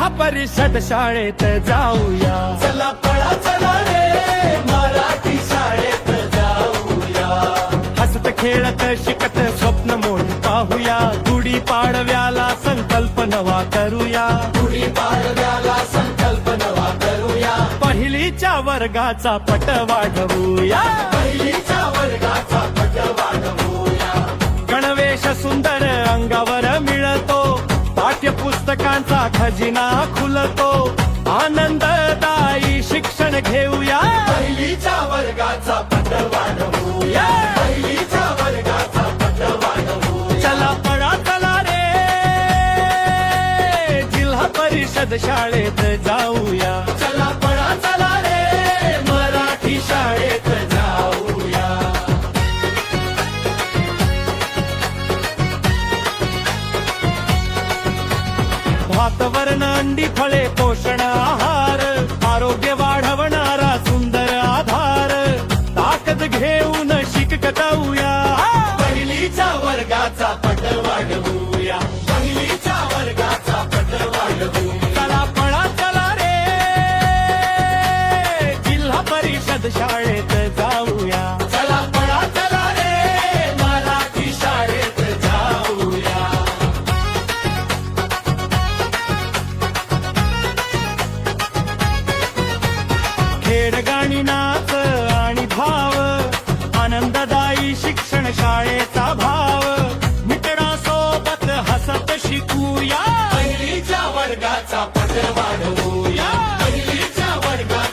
जिल्हा परिषद शाळेत जाऊया. चला पळा चला रे मराठी शाळेत जाऊया. हसत खेळत शिकत स्वप्न मोठी पाहूया. गुढी पाडव्याला संकल्प नवा करूया. गुढी पाडव्याला संकल्प नवा करूया. पहिलीच्या वर्गाचा पट वाढवूया. पहिलीच्या वर्गाचा पट वाढवूया. गणवेश सुंदर अंगावर मिळतो. पाठ्यपुस्तकांचा खजिना खुलतो. आनंददायी शिक्षण घेऊया. पहिलीच्या वर्गाचा पट वाढवूया. पहिलीच्या वर्गाचा पट वाढवूया. चला पळा चला रे जिल्हा परिषद शाळेत जाऊया. चला पळा चला रे मराठी शाळेत जाऊया. भात वरण अंडी फळे पोषण आहार. आरोग्य वाढवणारा सुंदर आधार. ताकद घेऊन शिकताऊया. पहिलीच्या वर्गाचा पट वाढवूया. पहिलीच्या वर्गाचा पट वाढवूया. चला पळा चला रे जिल्हा परिषद शाळेत जाऊया. चला पळा चला रे मराठी शाळेत जाऊया. खेळ गाणी नाच आणि भाव. आनंददायी शिक्षण शाळेचा भाव. मित्रांसोबत हसत शिकूया. पहिलीच्या वर्गाचा पट वाढवूया.